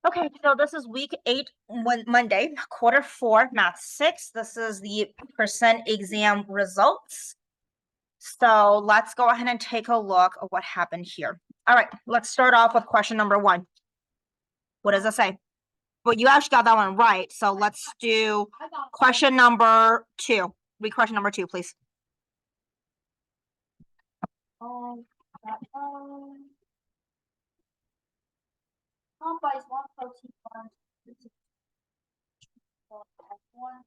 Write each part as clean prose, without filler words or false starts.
Okay, so this is week 8, Monday, quarter 4, math 6. This is the percent exam results. So let's go ahead and take a look at what happened here. All right, let's start off with question number 1. What does it say? Well, you actually got that one right. So let's do question number 2. Read question number 2, please. Buys one protein bar one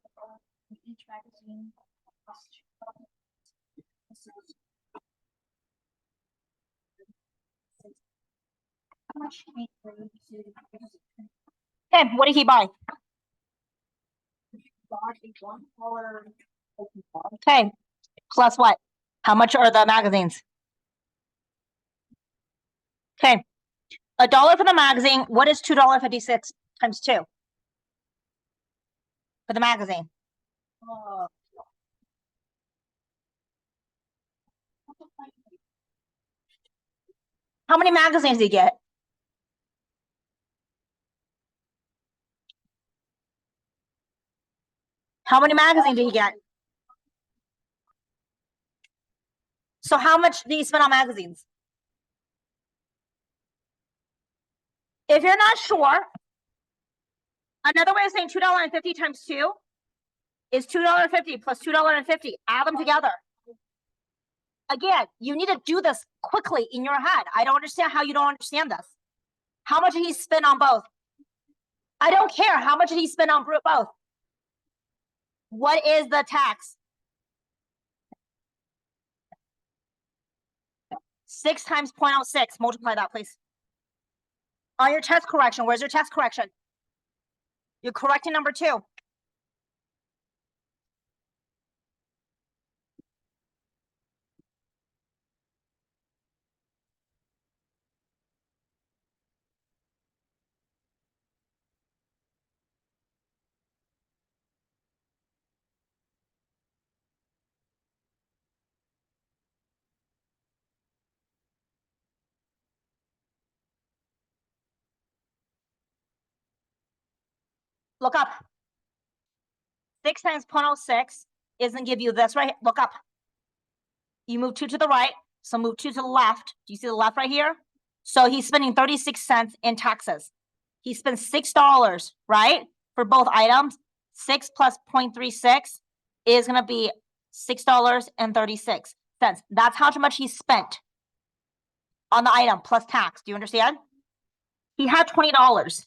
in each magazine. How much meat for you to Okay, what did he buy? bought a $1 protein bar. Okay, plus what? How much are the magazines? Okay, $1 for the magazine. What is $2.56 times 2 for the magazine? How many magazines do you get? How many magazines did he get? So how much do you spend on magazines? If you're not sure, another way of saying $2.50 times 2 is $2.50 plus $2.50. Add them together. Again, you need to do this quickly in your head. I don't understand how you don't understand this. How much did he spend on both? I don't care. How much did he spend on both? What is the tax? 6 times 0.06. Multiply that, please. On your test correction, where's your test correction? You're correcting number 2. Look up. 6 times 0.06 is going to give you this right. Look up. You move 2 to the right, so move 2 to the left. Do you see the left right here? So he's spending 36 cents in taxes. He spent $6, right, for both items. 6 plus 0.36 is going to be $6.36. That's how much he spent on the item plus tax. Do you understand? He had $20.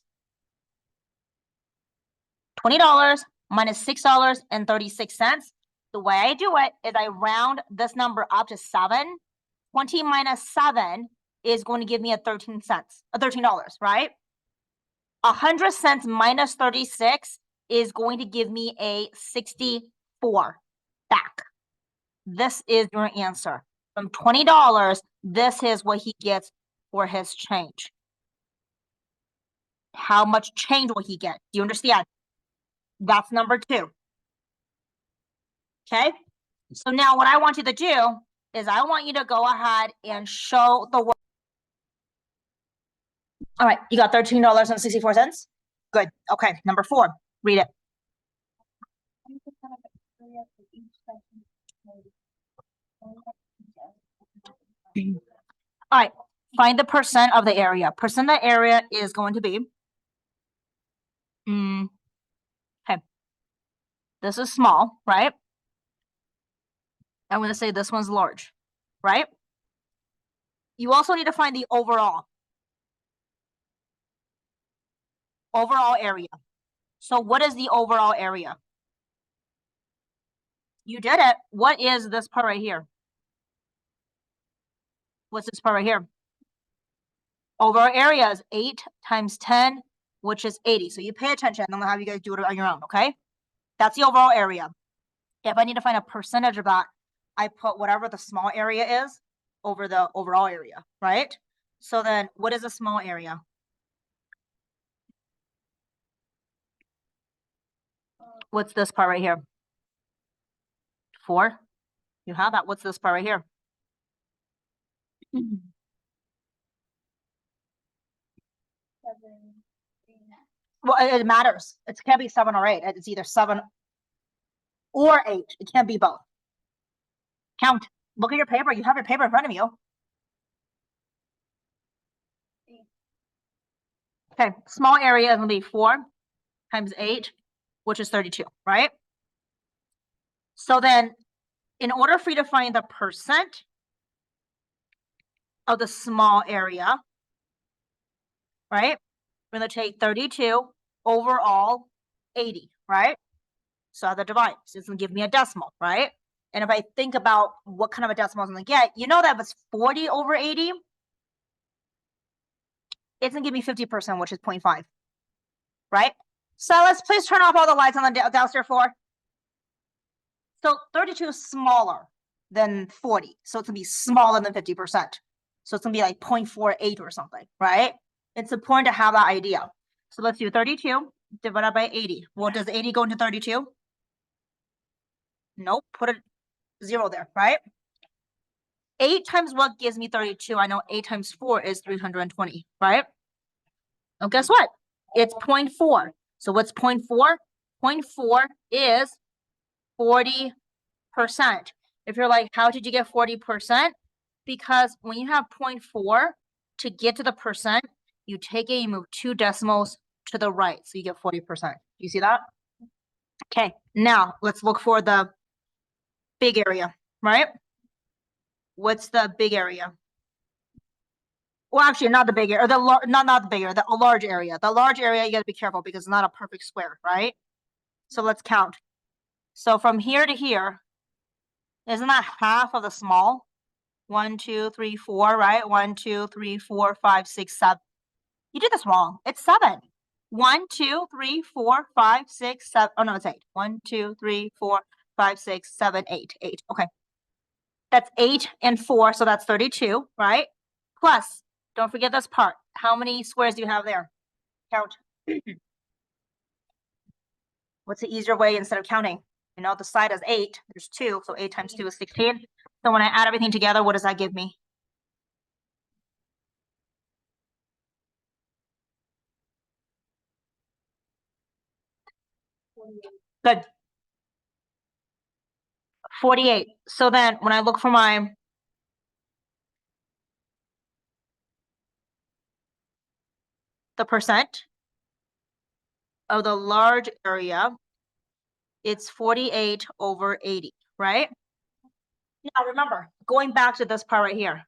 $20 minus $6.36. The way I do it is I round this number up to 7. 20 minus 7 is going to give me a $13, right? 100 cents minus 36 is going to give me a 64 back. This is your answer. From $20, this is what he gets for his change. How much change will he get? Do you understand? That's number 2. Okay? So now what I want you to do is I want you to go ahead and show the work. All right, you got $13.64? Good. Okay, number 4. Read it. All right, find the percent of the area. Percent of the area is going to be, okay, this is small, right? I'm going to say this one's large, right? You also need to find the overall area. So what is the overall area? You did it. What is this part right here? What's this part right here? Overall area is 8 times 10, which is 80. So you pay attention. I'm going to have you guys do it on your own, okay? That's the overall area. If I need to find a percentage of that, I put whatever the small area is over the overall area, right? So then what is a small area? What's this part right here? 4. You have that. What's this part right here? 7. Well, it matters. It can't be 7 or 8. It's either 7 or 8. It can't be both. Count. Look at your paper. You have your paper in front of you. Okay, small area is going to be 4 times 8, which is 32, right? So then, in order for you to find the percent of the small area, right? We're going to take 32 overall 80, right? So I have to divide. So it's going to give me a decimal, right? And if I think about what kind of a decimal I'm going to get, you know that if it's 40 over 80, it's going to give me 50%, which is 0.5, right? So let's please turn off all the lights on the downstairs floor. So 32 is smaller than 40. So it's going to be smaller than 50%. So it's going to be like 0.48 or something, right? It's important to have that idea. So let's do 32 divided by 80. Well, does 80 go into 32? Nope, put a 0 there, right? 8 times what gives me 32? I know 8 times 4 is 320, right? Oh, guess what? It's 0.4. So what's 0.4? 0.4 is 40%. If you're like, how did you get 40%? Because when you have 0.4, to get to the percent, you take it, you move 2 decimals to the right, so you get 40%. You see that? Okay, now let's look for the big area, right? What's the big area? Well, actually, not the big area, or not the big area, the large area. The large area, you got to be careful because it's not a perfect square, right? So let's count. So from here to here, isn't that half of the small? 1, 2, 3, 4, right? 1, 2, 3, 4, 5, 6, 7. You did this wrong. It's 7. 1, 2, 3, 4, 5, 6, 7. Oh no, it's 8. 1, 2, 3, 4, 5, 6, 7, 8. 8. Okay. That's 8 and 4, so that's 32, right? Plus, don't forget this part. How many squares do you have there? Count. What's the easier way instead of counting? You know, the side is 8. There's 2, so 8 times 2 is 16. So when I add everything together, what does that give me? Good. 48. So then when I look for the percent of the large area, it's 48 over 80, right? Now remember, going back to this part right here,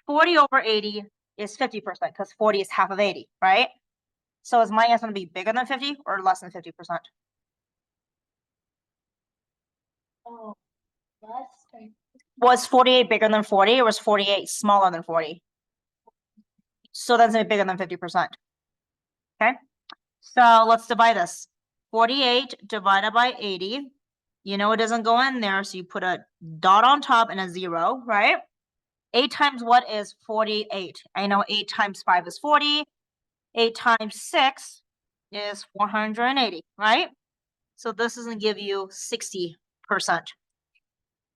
40 over 80 is 50% because 40 is half of 80, right? So is my answer going to be bigger than 50 or less than 50%? Oh, less than. Was 48 bigger than 40 or was 48 smaller than 40? So that's going to be bigger than 50%. Okay, so let's divide this. 48 divided by 80. You know it doesn't go in there, so you put a dot on top and a 0, right? 8 times what is 48? I know 8 times 5 is 40. 8 times 6 is 480, right? So this is going to give you 60%.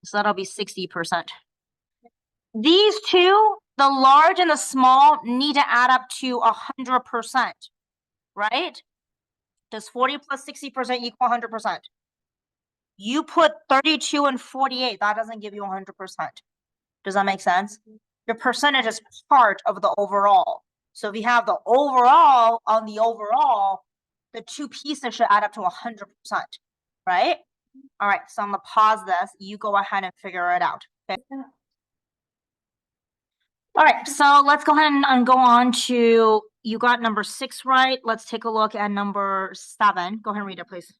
So that'll be 60%. These two, the large and the small, need to add up to 100%, right? Does 40 plus 60% equal 100%? You put 32 and 48, that doesn't give you 100%. Does that make sense? Your percentage is part of the overall. So if you have the overall on the overall, the two pieces should add up to 100%, right? All right, so I'm gonna pause this. You go ahead and figure it out. Okay. All right, so let's go ahead and go on to, you got number 6 right. Let's take a look at number 7. Go ahead and read it, please.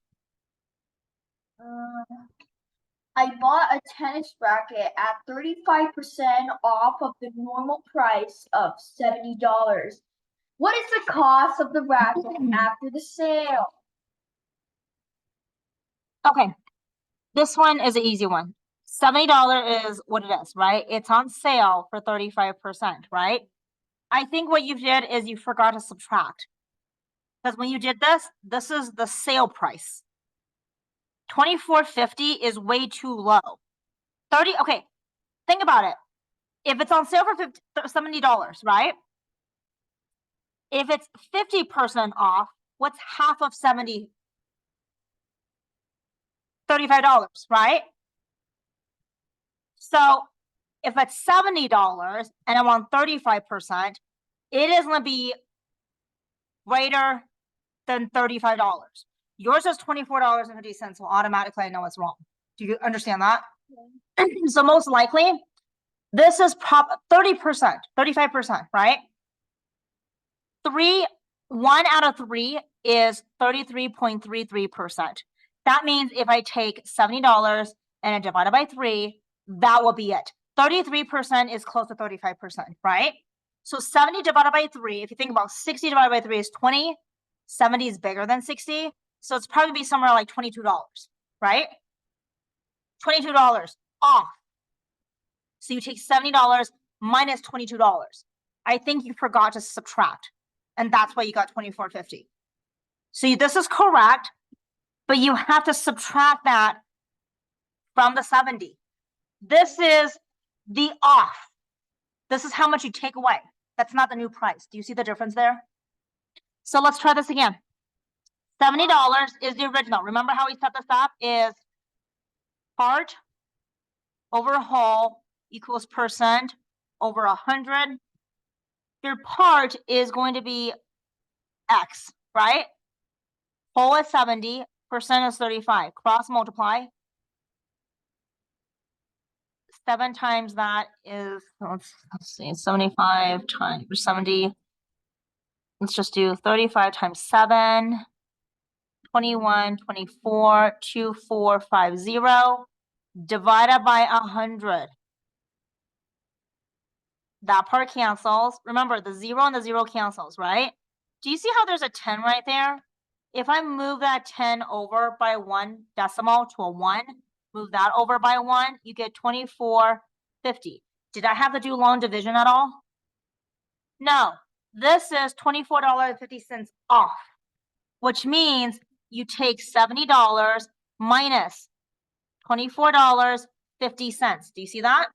I bought a tennis racket at 35% off of the normal price of $70. What is the cost of the racket after the sale? Okay, this one is an easy one. $70 is what it is, right? It's on sale for 35%, right? I think what you did is you forgot to subtract. Because when you did this, this is the sale price. $24.50 is way too low. Okay, think about it. If it's on sale for $70, right? If it's 50% off, what's half of 70? $35, right? So if it's $70 and I want 35%, it is going to be greater than $35. Yours is $24.50, so automatically I know it's wrong. Do you understand that? Yeah. So most likely, this is 30%, 35%, right? 1 out of 3 is 33.33%. That means if I take $70 and I divide it by 3, that will be it. 33% is close to 35%, right? So 70 divided by 3, if you think about 60 divided by 3 is 20, 70 is bigger than 60, so it's probably be somewhere like $22, right? $22 off. So you take $70 minus $22. I think you forgot to subtract, and that's why you got $24.50. So this is correct, but you have to subtract that from the 70. This is the off. This is how much you take away. That's not the new price. Do you see the difference there? So let's try this again. $70 is the original. Remember how we set this up is part over whole equals percent over 100. Your part is going to be X, right? Whole is 70, percent is 35. Cross multiply. 7 times that is, let's see, 75 times 70. Let's just do 35 times 7. 21, 24, 2450, divided by 100. That part cancels. Remember, the 0 and the 0 cancels, right? Do you see how there's a 10 right there? If I move that 10 over by 1 decimal to a 1, move that over by 1, you get 2450. Did I have to do long division at all? No. This is $24.50 off, which means you take $70 minus $24.50. Do you see that?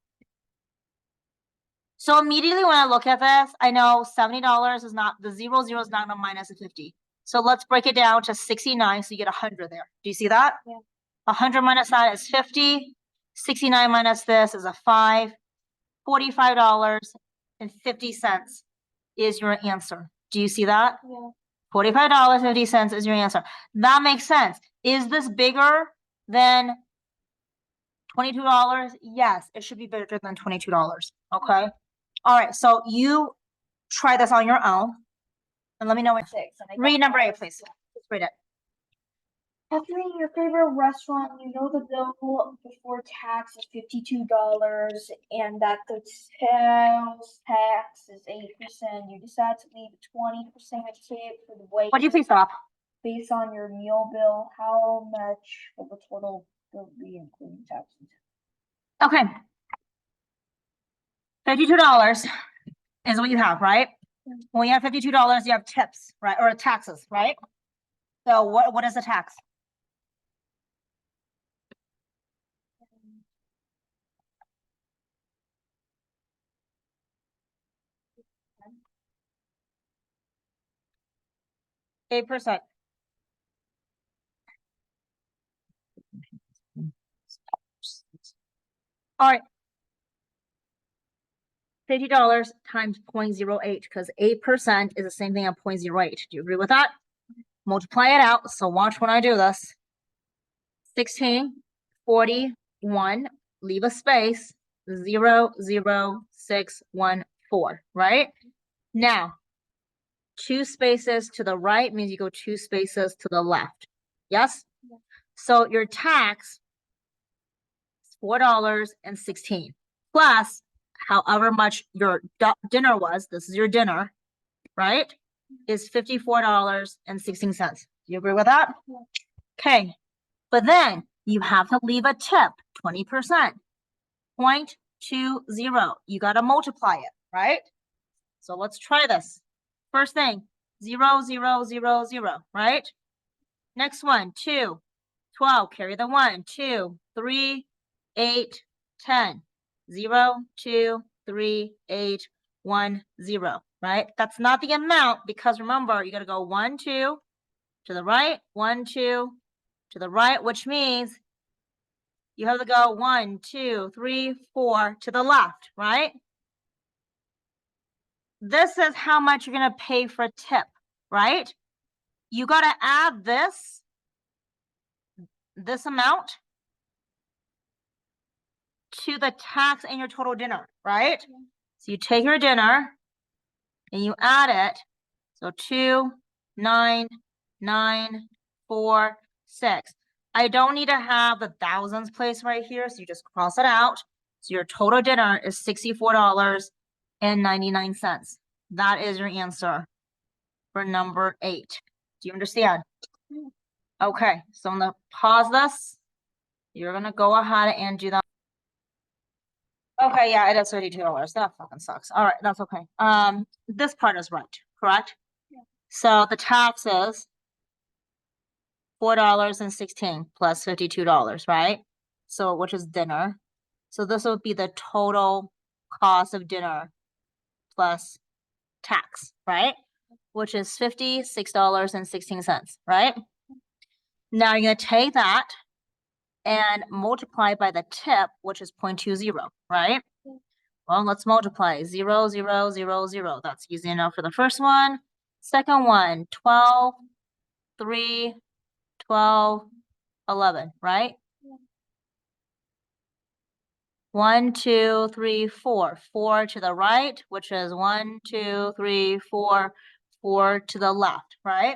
So immediately when I look at this, I know $70 is not, the 0 is not going to minus a 50. So let's break it down to 69, so you get 100 there. Do you see that? Yeah. 100 minus that is 50. 69 minus this is a 5. $45.50 is your answer. Do you see that? Yeah. $45.50 is your answer. That makes sense. Is this bigger than $22? Yes, it should be bigger than $22. Okay. All right. So you try this on your own, and let me know what. Read number 8, please. Just read it. After eating your favorite restaurant, you know the bill before tax is $52, and that the sales tax is 8%. You decide to leave a 20% tip for the wait. Would you please stop? Based on your meal bill, how much will the total bill be including taxes? Okay. $52 is what you have, right? Mm-hmm. When you have $52, you have tips, right? Or taxes, right? So what is the tax? %. All right. $50 times 0.08, because 8% is the same thing as 0.08. Do you agree with that? Multiply it out. So watch when I do this. 16, 41, leave a space, 0, 0, 6, 1, 4, right? Now, 2 spaces to the right means you go 2 spaces to the left. Yes? Yeah. So your tax is $4.16 plus however much your dinner was, this is your dinner, right? Is $54.16. Do you agree with that? Yeah. Okay. But then you have to leave a tip, 20%. 0.20. You got to multiply it, right? So let's try this. First thing, 0, 0, 0, 0, right? Next one, 2, 12, carry the 1, 2, 3, 8, 10. 0, 2, 3, 8, 1, 0. right? That's not the amount because remember, you got to go 1, 2 to the right, 1, 2 to the right, which means you have to go 1, 2, 3, 4 to the left, right? This is how much you're going to pay for a tip, right? You got to add this amount to the tax and your total dinner, right? So you take your dinner and you add it. So 2, 9, 9, 4, 6. I don't need to have the thousands place right here, so you just cross it out. So your total dinner is $64.99. That is your answer for number 8. Do you understand? Okay, so I'm gonna pause this. You're gonna go ahead and do that. Okay, yeah, it is $32. That fucking sucks. All right, that's okay. This part is right, correct? Yeah. So the tax is $4.16 plus $52, right? So which is dinner. So this would be the total cost of dinner plus tax, right? Which is $56.16, right? Now you're gonna take that and multiply by the tip, which is 0.20, right? Well, let's multiply 0, 0, 0, 0. That's easy enough for the first one. Second one, 12, 3, 12, 11, right? 1, 2, 3, 4. 4 to the right, which is 1, 2, 3, 4, 4 to the left, right?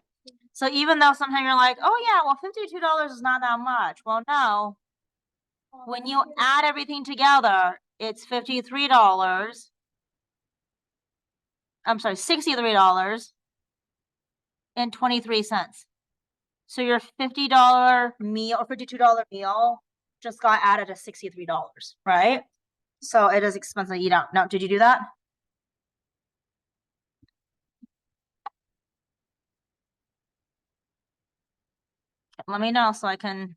So even though sometimes you're like, oh yeah, well, $52 is not that much. Well, no. When you add everything together, it's $53. I'm sorry, $63.23. So your $50 meal or $52 meal just got added to $63, right? So it is expensive to eat out. Now, did you do that? Let me know so I can